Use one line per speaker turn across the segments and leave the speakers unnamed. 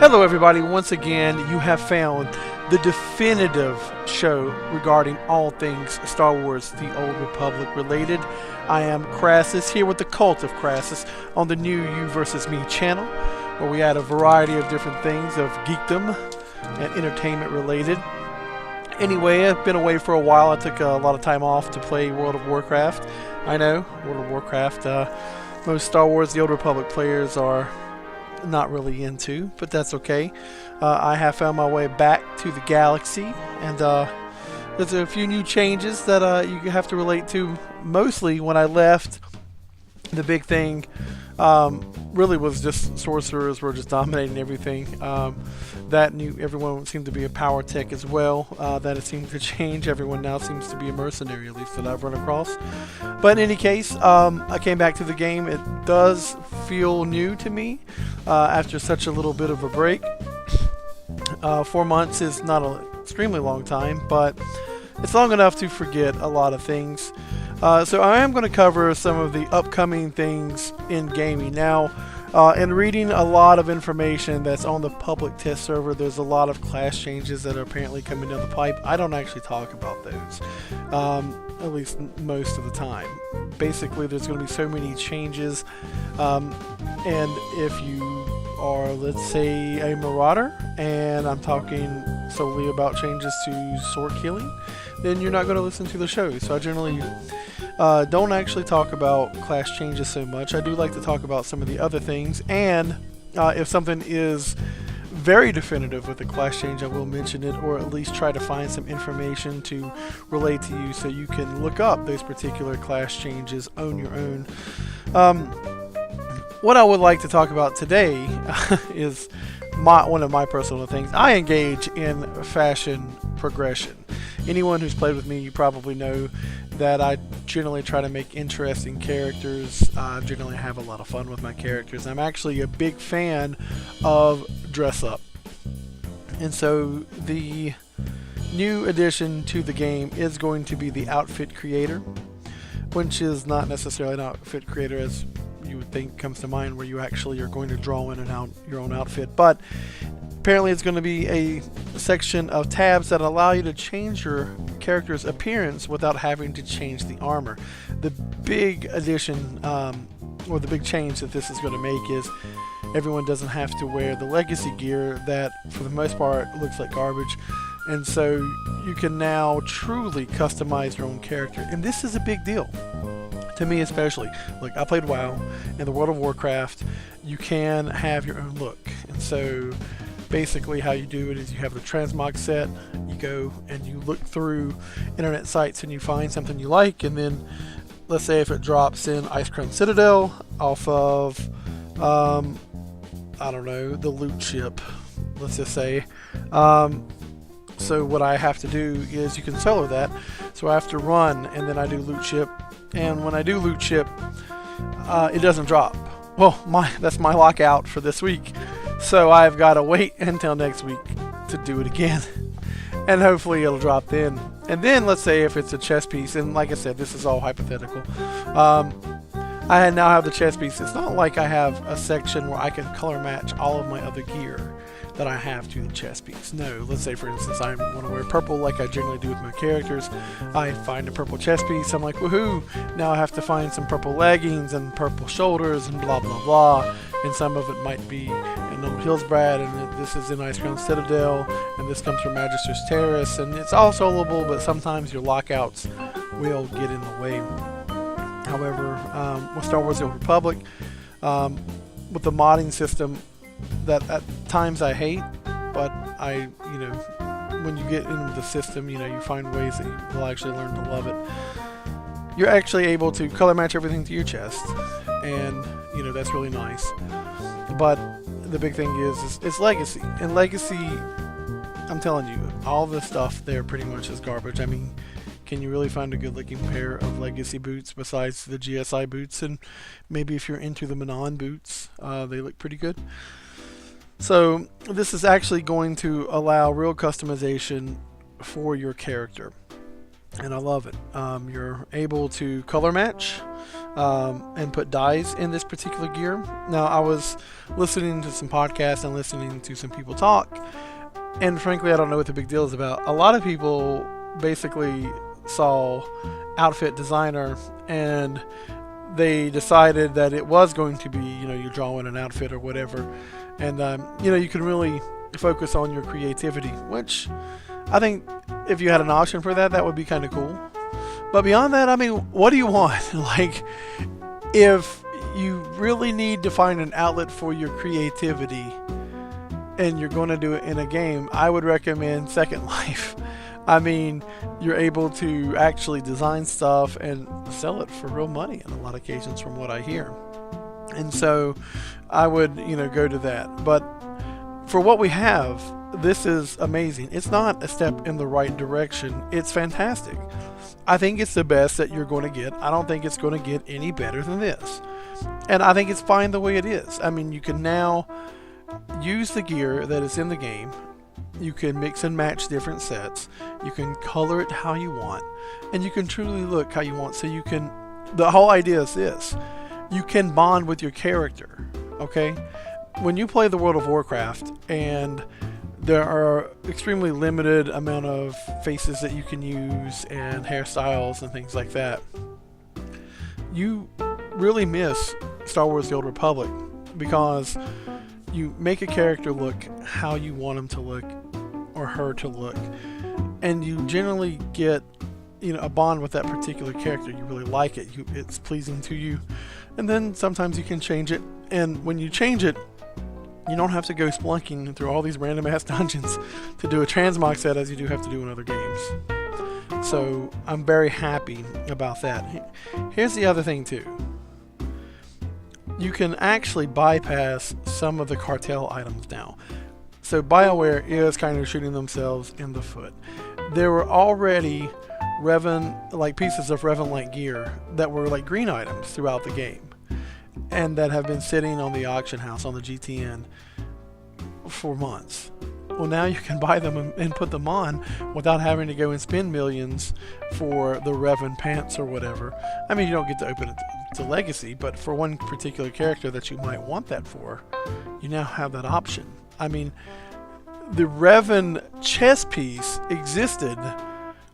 Hello everybody, once again you have found the definitive show regarding all things Star Wars The Old Republic related. I am Crasus, here with the Cult of Crasus on the new You vs. Me channel, where we add a variety of different things of geekdom and entertainment related. Anyway, I've been away for a while. I took a lot of time off to play World of Warcraft. I know, World of Warcraft, most Star Wars The Old Republic players are not really into, but that's okay. I have found my way back to the galaxy, and there's a few new changes that you have to relate to. Mostly when I left, the big thing really was just sorcerers were just dominating everything. That new everyone seemed to be a power tech as well. That it seemed to change. Everyone now seems to be a mercenary, at least that I've run across. But in any case, I came back to the game. It does feel new to me after such a little bit of a break. 4 months is not an extremely long time, but it's long enough to forget a lot of things. So I am going to cover some of the upcoming things in gaming. Now, in reading a lot of information that's on the public test server, there's a lot of class changes that are apparently coming down the pipe. I don't actually talk about those, at least most of the time. Basically, there's going to be so many changes, and if you are, let's say, a marauder, and I'm talking solely about changes to sword killing, then you're not going to listen to the show. So I generally don't actually talk about class changes so much. I do like to talk about some of the other things, and if something is very definitive with a class change, I will mention it, or at least try to find some information to relate to you so you can look up those particular class changes on your own. What I would like to talk about today is one of my personal things. I engage in fashion progression. Anyone who's played with me, you probably know that I generally try to make interesting characters. I generally have a lot of fun with my characters. I'm actually a big fan of dress up. And so the new addition to the game is going to be the outfit creator, which is not necessarily an outfit creator as you would think comes to mind, where you actually are going to draw in and out your own outfit. But apparently it's going to be a section of tabs that allow you to change your character's appearance without having to change the armor. The big addition, or the big change that this is going to make, is everyone doesn't have to wear the legacy gear that for the most part looks like garbage. And so you can now truly customize your own character. And this is a big deal. To me especially. Look, I played WoW. In the World of Warcraft, you can have your own look. And so basically how you do it is you have the transmog set, you go and you look through internet sites and you find something you like, and then let's say if it drops in Ice Crown Citadel off of I don't know, the loot ship, let's just say, so what I have to do is you can solo that, so I have to run and then I do loot ship, and when I do loot ship it doesn't drop. Well, that's my lockout for this week. So I've got to wait until next week to do it again. And hopefully it'll drop then. And then let's say if it's a chess piece, and like I said, this is all hypothetical. I now have the chess piece. It's not like I have a section where I can color match all of my other gear that I have to the chess piece. No, let's say for instance I want to wear purple like I generally do with my characters. I find a purple chess piece, I'm like, woohoo! Now I have to find some purple leggings and purple shoulders and blah blah blah. And some of it might be in Old Hillsbrad, and this is in Ice Crown Citadel, and this comes from Magister's Terrace, and it's all soloable, but sometimes your lockouts will get in the way. However, with Star Wars The Old Republic, with the modding system that at times I hate, but when you get into the system, you find ways that you will actually learn to love it. You're actually able to color match everything to your chest, and that's really nice. But the big thing is it's legacy, and legacy, I'm telling you, all the stuff there pretty much is garbage. I mean, can you really find a good looking pair of legacy boots besides the GSI boots? And maybe if you're into the Manon boots, they look pretty good. So this is actually going to allow real customization for your character. and I love it. You're able to color match and put dyes in this particular gear. Now, I was listening to some podcasts and listening to some people talk, and frankly, I don't know what the big deal is about. A lot of people basically saw outfit designer and they decided that it was going to be, you're drawing an outfit or whatever, and you can really focus on your creativity, which I think if you had an option for that, that would be kind of cool. But beyond that, I mean, what do you want? Like, if you really need to find an outlet for your creativity and you're going to do it in a game, I would recommend Second Life. I mean, you're able to actually design stuff and sell it for real money on a lot of occasions from what I hear. And so I would, go to that. But for what we have, this is amazing. It's not a step in the right direction. It's fantastic. I think it's the best that you're going to get. I don't think it's going to get any better than this. And I think it's fine the way it is. I mean, you can now use the gear that is in the game. You can mix and match different sets. You can color it how you want. And you can truly look how you want. So the whole idea is this. You can bond with your character. Okay? When you play the World of Warcraft and there are extremely limited amount of faces that you can use and hairstyles and things like that, you really miss Star Wars The Old Republic, because you make a character look how you want him to look or her to look, and you generally get a bond with that particular character. You really like it. It's pleasing to you, and then sometimes you can change it, and when you change it, you don't have to go splunking through all these random ass dungeons to do a transmog set as you do have to do in other games. So I'm very happy about that. Here's the other thing too. You can actually bypass some of the cartel items now. So BioWare is kind of shooting themselves in the foot. There were already pieces of Revan-like gear that were like green items throughout the game, and that have been sitting on the auction house on the GTN for months. Well, now you can buy them and put them on without having to go and spend millions for the Revan pants or whatever. I mean, you don't get to open it to Legacy, but for one particular character that you might want that for, you now have that option. I mean, the Revan chess piece existed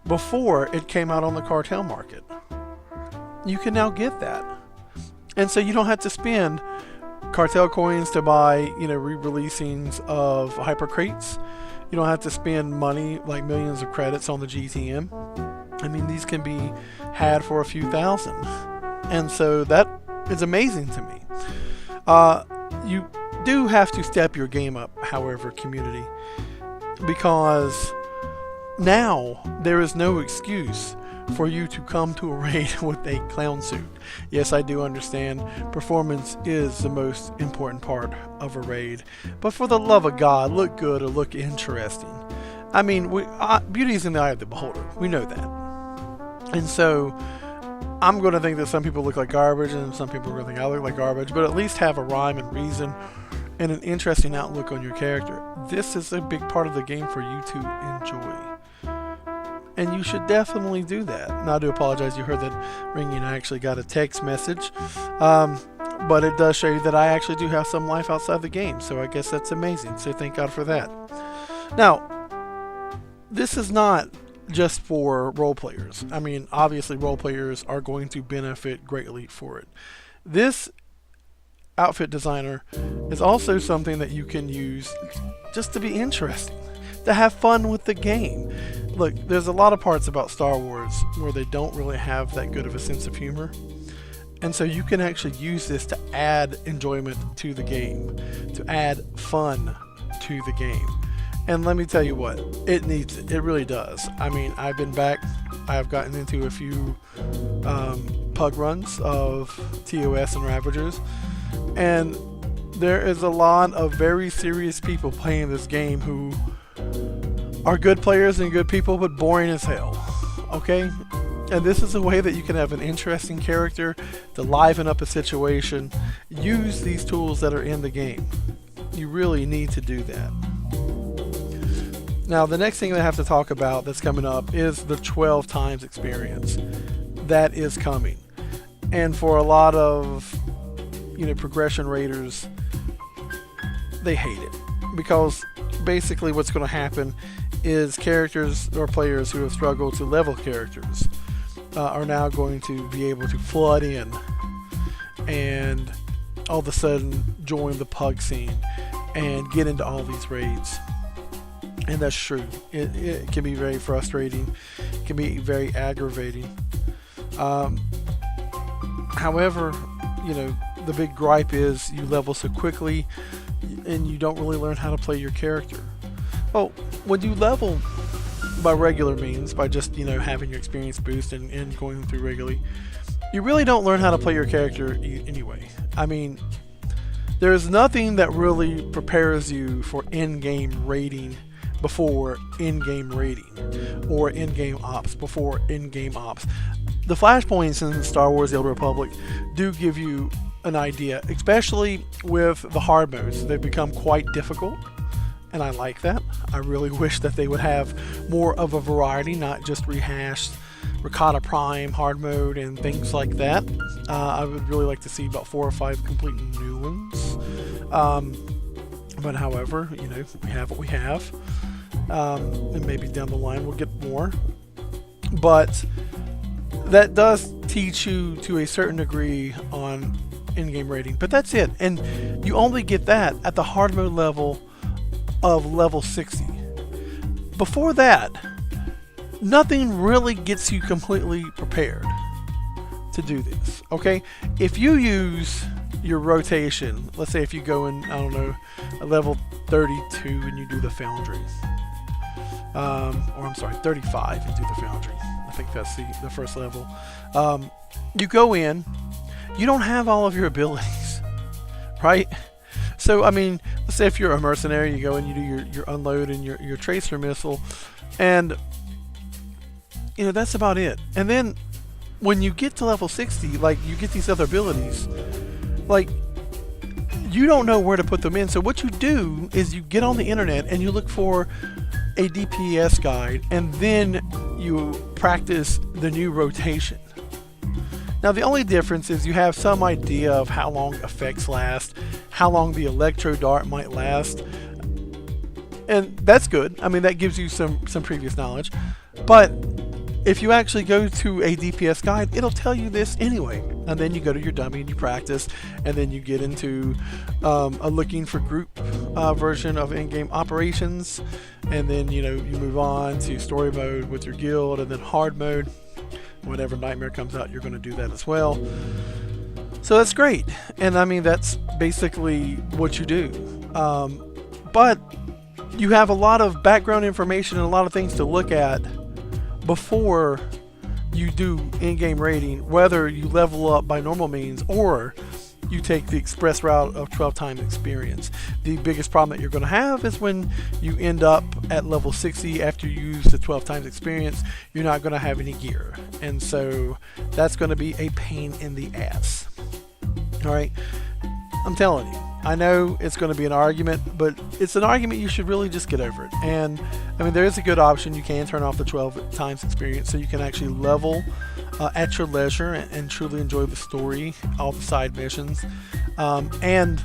before it came out on the cartel market. You can now get that. And so you don't have to spend cartel coins to buy, re-releasings of hyper crates. You don't have to spend money, like millions of credits on the GTM. I mean, these can be had for a few thousand. And so that is amazing to me. You do have to step your game up, however, community, because now there is no excuse for you to come to a raid with a clown suit. Yes, I do understand performance is the most important part of a raid, but for the love of God, look good or look interesting. I mean, beauty is in the eye of the beholder. We know that. And so I'm going to think that some people look like garbage and some people are going to think I look like garbage, but at least have a rhyme and reason and an interesting outlook on your character. This is a big part of the game for you to enjoy. And you should definitely do that. Now, I do apologize. You heard that ringing. I actually got a text message. But it does show you that I actually do have some life outside the game. So I guess that's amazing. So thank God for that. Now, this is not just for role players. I mean, obviously role players are going to benefit greatly for it. This outfit designer is also something that you can use just to be interesting, to have fun with the game. Look, there's a lot of parts about Star Wars where they don't really have that good of a sense of humor. And so you can actually use this to add enjoyment to the game, to add fun to the game. And let me tell you what, it needs it. It really does. I mean, I've been back. I've gotten into a few pug runs of TOS and Ravagers. And there is a lot of very serious people playing this game who are good players and good people, but boring as hell. Okay? And this is a way that you can have an interesting character to liven up a situation. Use these tools that are in the game. You really need to do that. Now, the next thing I have to talk about that's coming up is the 12 times experience. That is coming. And for a lot of, progression raiders, they hate it. Because basically what's going to happen is characters or players who have struggled to level characters are now going to be able to flood in and all of a sudden join the pug scene and get into all these raids. And that's true. It can be very frustrating. It can be very aggravating. However, the big gripe is you level so quickly and you don't really learn how to play your character. Well, when you level by regular means, by just, having your experience boost and going through regularly, you really don't learn how to play your character anyway. I mean, there's nothing that really prepares you for in-game raiding before in-game raiding, or in-game ops before in-game ops. The flashpoints in Star Wars: The Old Republic do give you an idea, especially with the hard modes. They've become quite difficult, and I like that. I really wish that they would have more of a variety, not just rehashed Ricotta Prime hard mode and things like that. I would really like to see about 4 or 5 complete new ones. But however, we have what we have. And maybe down the line we'll get more. But that does teach you to a certain degree on in-game rating. But that's it. And you only get that at the hard mode level of level 60. Before that, nothing really gets you completely prepared to do this. Okay? If you use your rotation, let's say if you go in, a level 32 and you do the Foundry. Or I'm sorry, 35 and do the Foundry. I think that's the first level. You go in, you don't have all of your abilities, right? So, let's say if you're a mercenary, you go and you do your unload and your tracer missile, and that's about it. And then when you get to level 60, you get these other abilities, you don't know where to put them in. So what you do is you get on the internet and you look for a DPS guide, and then you practice the new rotation. Now the only difference is you have some idea of how long effects last, how long the electro dart might last, and that's good. That gives you some previous knowledge. But if you actually go to a DPS guide, it'll tell you this anyway. And then you go to your dummy and you practice, and then you get into a looking for group version of in-game operations, and then you move on to story mode with your guild, and then hard mode. Whenever Nightmare comes out, you're going to do that as well. So that's great, and that's basically what you do. But you have a lot of background information and a lot of things to look at before you do in-game raiding, whether you level up by normal means or you take the express route of 12 times experience. The biggest problem that you're going to have is when you end up at level 60 after you use the 12 times experience, you're not going to have any gear. And so that's going to be a pain in the ass. Alright, I'm telling you, I know it's going to be an argument, but it's an argument you should really just get over it. And there is a good option. You can turn off the 12 times experience so you can actually level at your leisure and truly enjoy the story, all the side missions. And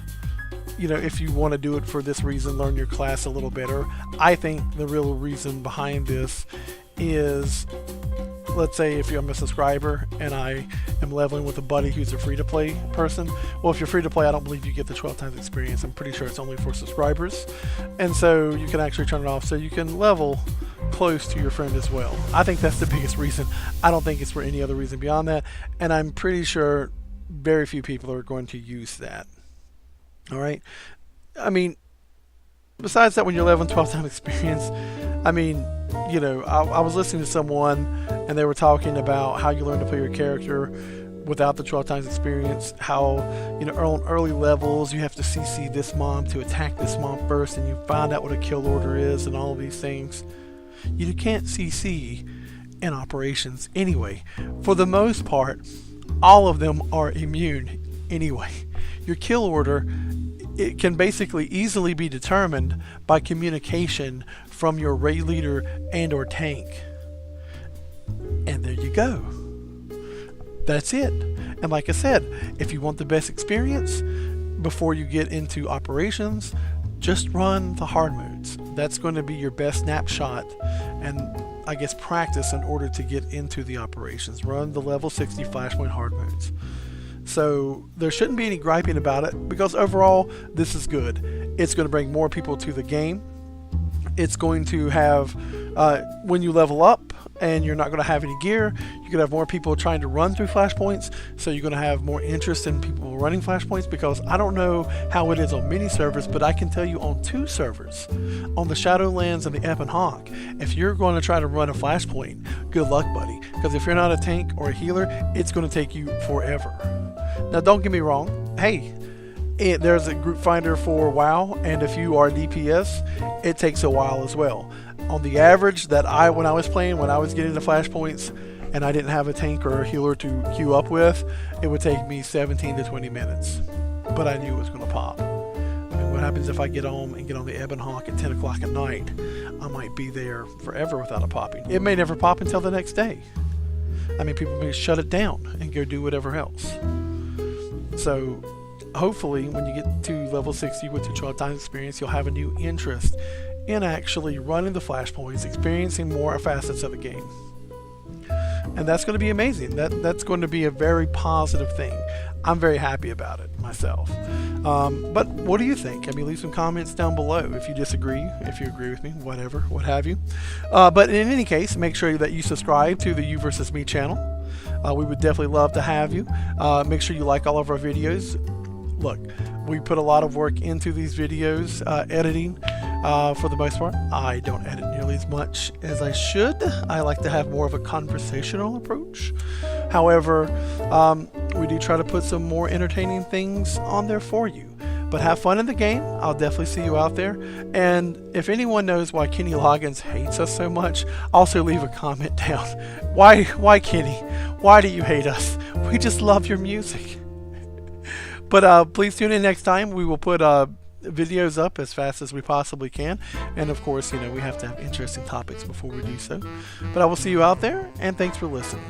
if you want to do it for this reason, learn your class a little better. I think the real reason behind this is, let's say if I'm a subscriber and I am leveling with a buddy who's a free-to-play person. Well, if you're free-to-play, I don't believe you get the 12 times experience. I'm pretty sure it's only for subscribers. And so you can actually turn it off so you can level close to your friend as well. I think that's the biggest reason. I don't think it's for any other reason beyond that. And I'm pretty sure very few people are going to use that. Alright? Besides that, when you're leveling 12 times experience, I was listening to someone and they were talking about how you learn to play your character without the 12 times experience, how on early levels you have to CC this mom to attack this mom first, and you find out what a kill order is and all of these things. You can't CC in operations anyway. For the most part, all of them are immune anyway. Your kill order it can basically easily be determined by communication from your raid leader and or tank. And there you go. That's it. And like I said, if you want the best experience before you get into operations, just run the hard modes. That's going to be your best snapshot and I guess practice in order to get into the operations. Run the level 60 flashpoint hard modes. So there shouldn't be any griping about it, because overall this is good. It's going to bring more people to the game. It's going to have, when you level up and you're not going to have any gear, you're going to have more people trying to run through flashpoints, so you're going to have more interest in people running flashpoints. Because I don't know how it is on many servers, but I can tell you on 2 servers, on the Shadowlands and the Ebon Hawk, if you're going to try to run a flashpoint, good luck, buddy, because if you're not a tank or a healer, it's going to take you forever. Now don't get me wrong, hey, there's a group finder for WoW, and if you are DPS, it takes a while as well. On the average that when I was playing, when I was getting the flashpoints and I didn't have a tank or a healer to queue up with, it would take me 17 to 20 minutes. But I knew it was going to pop. I mean, what happens if I get home and get on the Ebon Hawk at 10 o'clock at night? I might be there forever without it popping. It may never pop until the next day. I mean, people may shut it down and go do whatever else. So hopefully when you get to level 60 with your 12 times experience, you'll have a new interest in actually running the flashpoints, experiencing more facets of the game. And that's going to be amazing. That's going to be a very positive thing. I'm very happy about it myself. But what do you think? I mean, leave some comments down below if you disagree, if you agree with me, whatever, what have you. But in any case, make sure that you subscribe to the You vs. Me channel. We would definitely love to have you. Make sure you like all of our videos. Look, we put a lot of work into these videos, editing. For the most part, I don't edit nearly as much as I should. I like to have more of a conversational approach. However, we do try to put some more entertaining things on there for you. But have fun in the game. I'll definitely see you out there. And if anyone knows why Kenny Loggins hates us so much, also leave a comment down. Why Kenny? Why do you hate us? We just love your music. But please tune in next time. We will put videos up as fast as we possibly can, and of course, we have to have interesting topics before we do so. But I will see you out there, and thanks for listening.